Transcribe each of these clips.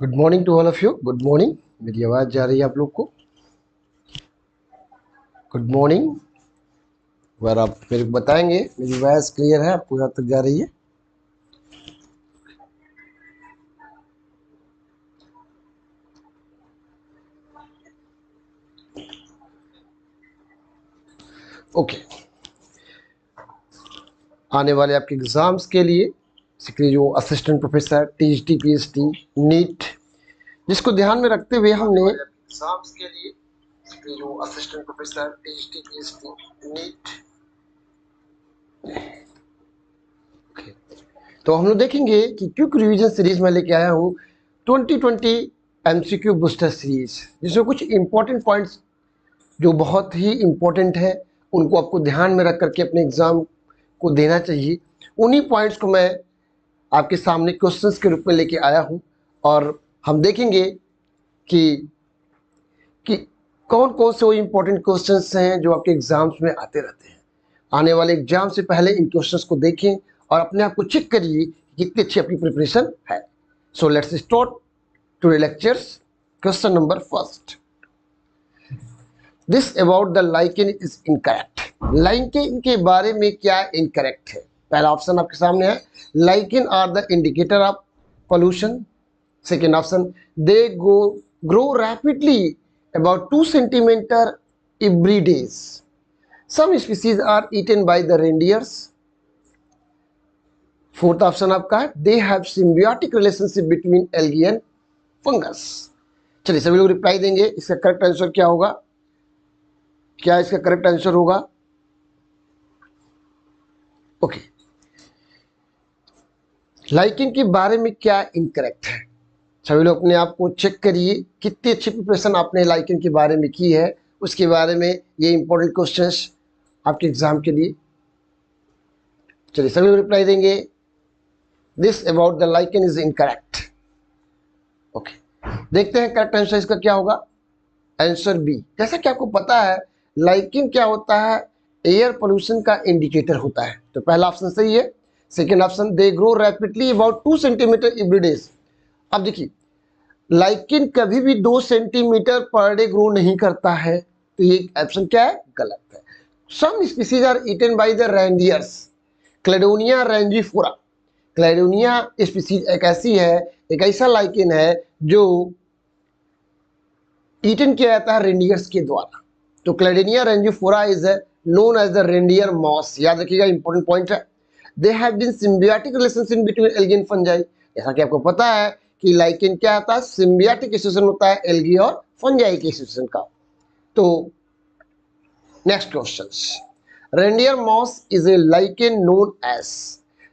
Good morning to all of you. Good morning. मेरी आवाज़ जा रही है आप लोग को? Good morning. अगर आप मेरे को बताएंगे मेरी आवाज़ क्लियर है, आपको यहाँ तक जा रही है? ओके। आने वाले आपके एग्ज़ाम्स के लिए बेसिकली जो assistant professor, THD, PhD, NEET, जिसको ध्यान में रखते हुए हमने एग्ज़ाम्स के लिए बेसिकली जो assistant professor, THD, PhD, NEET, तो हम लोग देखेंगे कि क्विक रिवीजन सीरीज में लेके आया हूँ 2020 एमसीक्यू बूस्टर सीरीज, जिसमें कुछ इंपॉर्टेंट पॉइंट्स जो बहुत ही इम्पोर्टेंट है उनको आपको ध्यान में रख करके अपने एग्ज़ाम को देना चाहिए। उन्हीं पॉइंट्स को मैं आपके सामने क्वेश्चंस के रूप में लेके आया हूं और हम देखेंगे कि कौन कौन से वो इम्पोर्टेंट क्वेश्चंस हैं जो आपके एग्ज़ाम्स में आते रहते हैं। आने वाले एग्जाम से पहले इन क्वेश्चंस को देखें और अपने आप को चेक करिए कि कितनी अच्छी आपकी प्रिपरेशन है। So let's start today lectures. Question number first, this about the lichen is incorrect. Lichen के बारे में क्या इनकरेक्ट है? पहला ऑप्शन आपके सामने है, lichen are the indicator of pollution. Second option, they grow rapidly about 2 centimetre every days. Some species are eaten by the reindeers. Fourth option आपका है, they have symbiotic relationship between algae and fungus. चलिए सभी लोग reply देंगे, इसका correct answer क्या होगा? क्या इसका करेक्ट आंसर होगा? ओके, लाइकिंग के बारे में क्या इनकरेक्ट है? सभी लोग अपने आप को चेक करिए कितनी अच्छी प्रिपरेशन आपने लाइकिंग के बारे में की है, उसके बारे में ये इंपॉर्टेंट क्वेश्चंस आपके एग्जाम के लिए। चलिए सभी लोग रिप्लाई देंगे, this about the lichen is incorrect. Okay, देखते हैं करेक्ट आंसर इसका क्या होगा। Answer B. जैसा कि आपको पता है लाइकिंग क्या होता है, एयर पोल्यूशन का इंडिकेटर होता है, तो पहला ऑप्शन सही है। Second option, they grow rapidly about 2 centimetre every days. अब देखिए, लाइकिन कभी भी 2 सेंटीमीटर पर डे ग्रो नहीं करता है, तो ये ऑप्शन क्या है? गलत है। Some species are eaten by the reindeers. Cladonia rangiferina, Cladonia species एक ऐसी है, एक ऐसा लाइकिन है जो ईटन किया जाता है रेंडियर्स के द्वारा। तो Cladonia rangiferina is known as the reindeer moss. याद रखिएगा, इंपॉर्टेंट पॉइंट है। They have been symbiotic relationship between algae and fungi. जैसा कि आपको पता है कि लाइकेन क्या होता है, सिम्बियोटिक एसोसिएशन होता है एल्गी और फंजाई के एसोसिएशन का। तो next question, reindeer moss is a lichen known as.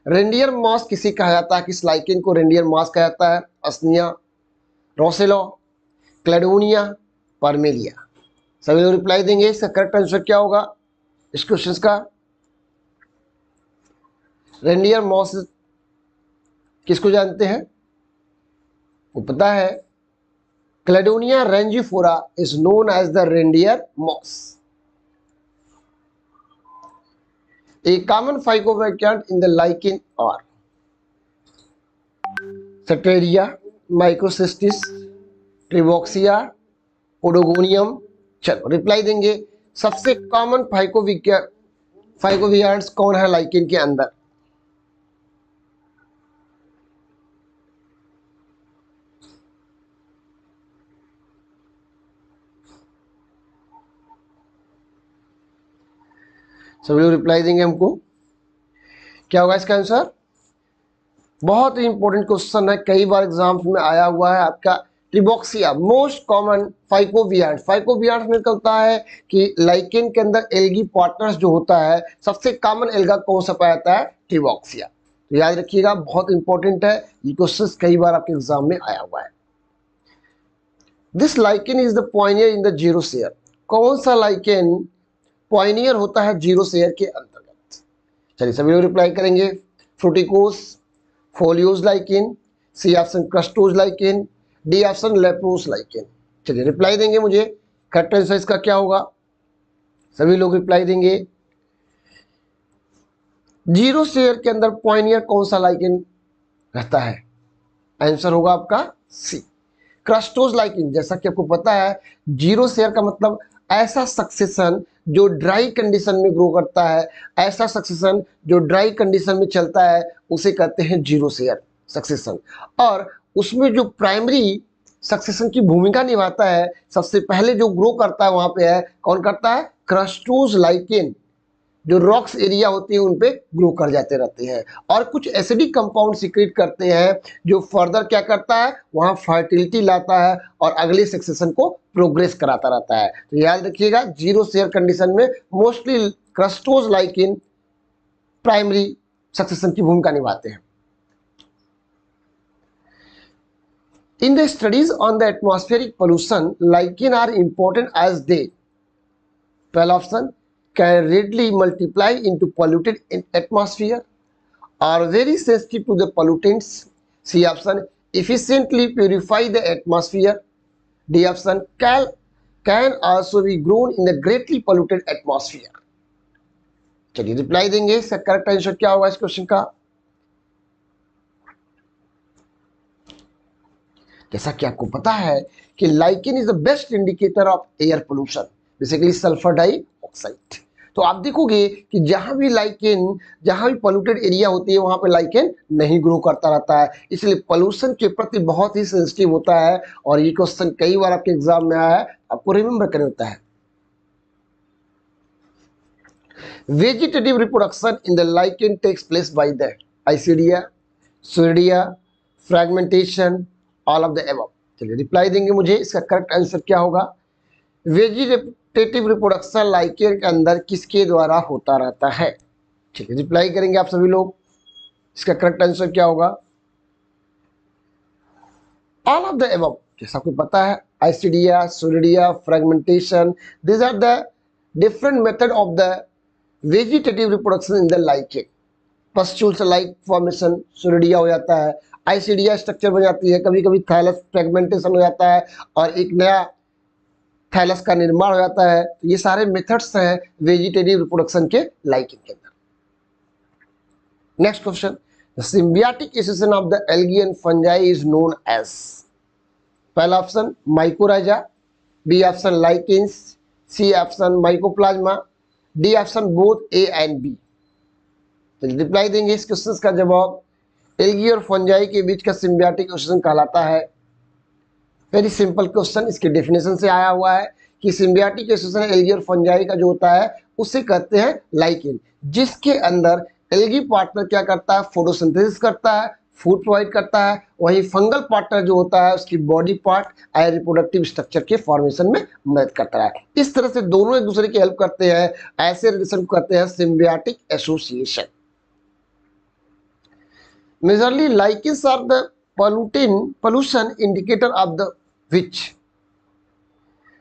Reindeer moss किसी कहा जाता है, किस लाइकेन को रेंडियर मॉस कहा जाता है? असनिया, रोसेलो, क्लेडोनिया, परमेलिया। सभी लोग रिप्लाई देंगे, इसका करेक्ट आंसर क्या होगा इस क्वेश्चन का? रेंडियर मॉस किसको जानते हैं? वो पता है, Cladonia rangiferina is known as the reindeer moss. A common phycovecant in the lichen are Sateria, Microcystis, Trivauxia, Odogonium। चलो रिप्लाई देंगे, सबसे कॉमन फाइकोवियंट्स कौन है लाइकेन के अंदर? सभी लोग रिप्लाई देंगे हमको, क्या होगा इसका आंसर? बहुत ही इंपॉर्टेंट क्वेश्चन है, कई बार एग्जाम्स में आया हुआ है आपका। ट्रिबॉक्सिया मोस्ट कॉमन फाइकोवियंट। फाइकोवियंट में क्या होता है कि लाइकेन के अंदर एल्गी पार्टनर्स जो होता है, सबसे कॉमन एल्गा कौन सा पाया जाता है? ट्रिबॉक्सिया। तो याद रखिएगा, बहुत इंपॉर्टेंट है ये क्वेश्चन, कई बार आपके एग्जाम में आया हुआ है। This lichen is the pioneer in the xerosphere. कौन सा लाइकेन पॉइनियर होता है जीरोस्फीयर के अंतर्गत? चलिए सभी लोग रिप्लाई करेंगे। Fruticose, foliose lichen, C option crustose lichen, D option leprose lichen. चलिए रिप्लाई देंगे मुझे, करेक्ट आंसर इसका क्या होगा? सभी लोग रिप्लाई देंगे। जीरोस्फीयर के अंदर पॉइनियर कौन सा लाइकेन रहता है? आंसर होगा आपका सी, क्रस्टोज लाइकेन। जैसा कि आपको पता है, जीरोस्फीयर का मतलब ऐसा सक्सेशन जो ड्राई कंडीशन में ग्रो करता है, ऐसा सक्सेशन जो ड्राई कंडीशन में चलता है, उसे कहते हैं जीरोस्फीयर सक्सेशन। और उसमें जो प्राइमरी सक्सेशन की भूमिका निभाता है, सबसे पहले जो ग्रो करता है वहां पे है, कौन करता है? Crustose lichen. जो रॉक्स एरिया होती है उन पे ग्रो कर जाते रहते हैं और कुछ एसिडिक कंपाउंड सीक्रेट करते हैं जो फर्दर क्या करता है, वहां फर्टिलिटी लाता है और अगले सक्सेशन को प्रोग्रेस कराता रहता है। तो याद रखिएगा, जीरो शेयर कंडीशन में mostly crustose lichen primary succession की भूमिका निभाते हैं। In the studies on the atmospheric pollution, lichen are important as they, पहला option, can readily multiply into polluted atmosphere, are very sensitive to the pollutants. C option, efficiently purify the atmosphere. D option, can also be grown in the greatly polluted atmosphere. चलिए reply देंगे, इसका correct answer क्या होगा इस question का? जैसा कि आपको पता है कि lichen is the best indicator of air pollution, basically sulphur dioxide. तो आप देखोगे कि जहां भी लाइकेन, जहां भी पोल्यूटेड एरिया होती है वहां पे लाइकेन नहीं ग्रो करता रहता है, इसलिए पोल्यूशन के प्रति बहुत ही सेंसिटिव होता है। और ये क्वेश्चन कई बार आपके एग्जाम में आया है, आपको रिमेंबर करना होता है। Vegetative reproduction in the lichen takes place by the isidia, soredia, fragmentation, all of the above. चलिए रिप्लाई देंगे मुझे, इसका करेक्ट आंसर क्या होगा? वेजिटेटिव रिप्रोडक्शन लाइकेन के अंदर किसके द्वारा होता रहता है? चलिए रिप्लाई करेंगे आप सभी लोग, इसका करेक्ट आंसर क्या होगा? All of the above. जैसा आपको पता है, isidia, soredia, fragmentation, this are the different method of the vegetative reproduction in the lichen. Pustule से लाइक फॉर्मेशन सूरिडिया हो जाता है, आइसिडिया स्ट्रक्चर बन जाती है, कभी कभी थैलस फ्रेगमेंटेशन हो जाता है और एक नया थैलस का निर्माण हो जाता है। ये सारे मेथड्स हैं वेजिटेटिव रिप्रोडक्शन के लाइकेन के अंदर। Next question, the symbiotic association of the algae and fungi is known as, पहला option mycorrhiza, B option lichens, C option mycoplasma, D option both A and B. Reply देंगे इस question का जवाब। Algae और fungi के बीच का symbiotic association कहलाता है, वेरी सिंपल क्वेश्चन, इसके डेफिनेशन से आया हुआ है कि सिम्बियोटिक एसोसिएशन एल्गी और फंजाई का जो होता है उसे कहते हैं लाइकेन, जिसके अंदर एल्गी पार्टनर क्या करता है? फोटोसिंथेसिस करता है, फूड प्रोवाइड करता है, वहीं फंगल पार्टनर जो होता है उसकी body part and reproductive structure के फॉर्मेशन में मदद करता है। इस तरह से दोनों एक दूसरे की हेल्प करते हैं, ऐसे रिलेशन को कहते हैं symbiotic association. Majorly lichens are the pollution indicator of the which,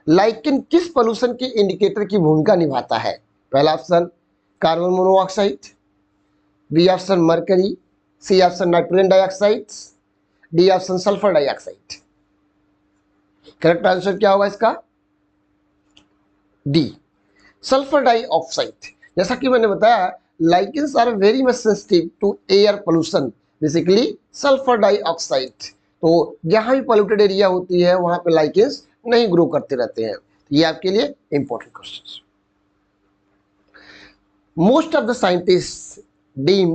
lichen किस पोल्यूशन के इंडिकेटर की भूमिका निभाता है? पहला option carbon monoxide, B option mercury, C option nitrogen dioxide, D option sulphur dioxide. Correct answer क्या होगा इसका? D, sulphur dioxide. जैसा कि मैंने बताया, lichens are very much sensitive to air pollution, basically sulphur dioxide. तो जहां भी पोल्यूटेड एरिया होती है वहां पे लाइकेन्स नहीं ग्रो करते रहते हैं। ये आपके लिए important question. Most of the scientist deem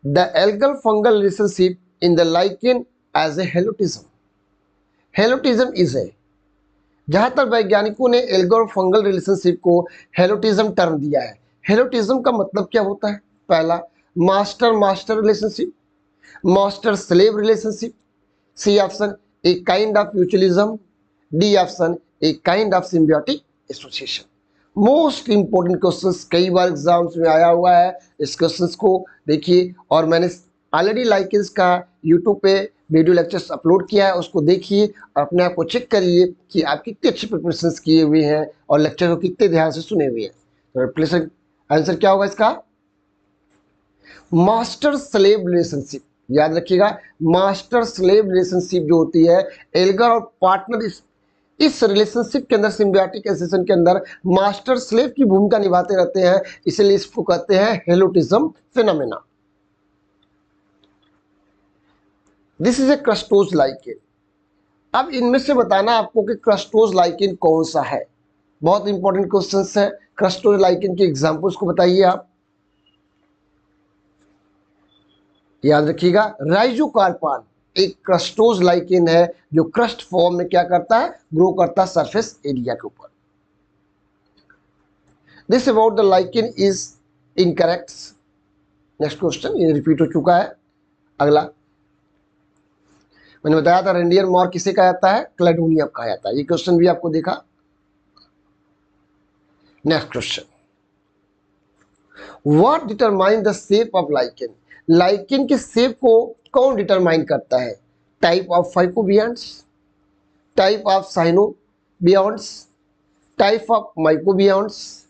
the algal fungal relationship in the lichen as a helotism. Helotism is a, जहां तक वैज्ञानिकों ने एल्गल और फंगल रिलेशनशिप को हेलोटिज्म टर्म दिया है। हेलोटिज्म का मतलब क्या होता है? पहला, master master relationship, master slave relationship, C option a kind of mutualism, D option a kind of symbiotic association. Most important questions कई बार एग्जाम्स में आया हुआ है, इस क्वेश्चंस को देखिए और मैंने ऑलरेडी लाइकेंस का यूट्यूब पे वीडियो लेक्चर्स अपलोड किया है, उसको देखिए और अपने आप को चेक करिए कि आप कितने अच्छे प्रिपरेशन किए हुए हैं और लेक्चर को कितने ध्यान से सुने हुए हैं। तो रिप्लेसन आंसर क्या होगा इसका? Master slave relationship. याद रखिएगा, मास्टर स्लेव रिलेशनशिप जो होती है, एल्गर और पार्टनर इस रिलेशनशिप के अंदर, सिम्बियोटिक एसोसिएशन के अंदर मास्टर स्लेव की भूमिका निभाते रहते हैं, इसलिए इसको कहते हैं helotism phenomena. This is a crustose lichen. अब इनमें से बताना आपको कि क्रस्टोज लाइकेन कौन सा है। बहुत इंपॉर्टेंट क्वेश्चन है। क्रस्टोज लाइकेन के एग्जांपल्स को बताइए आप। याद रखिएगा, राइजोकार्पान एक क्रस्टोज लाइकेन है जो क्रस्ट फॉर्म में क्या करता है, ग्रो करता है सरफेस एरिया के ऊपर। This about the lichen is incorrect. Next question, ये रिपीट हो चुका है। अगला मैंने बताया था रेंडियर मॉर किसे कहा जाता है, क्लेडोनियम कहा जाता है। ये क्वेश्चन भी आपको देखा। Next question, what determine the shape of lichen. Lichen के शेप को कौन डिटरमाइन करता है? Type of phycobionts, type of cyanobionts, type of माइकोबियंट्स,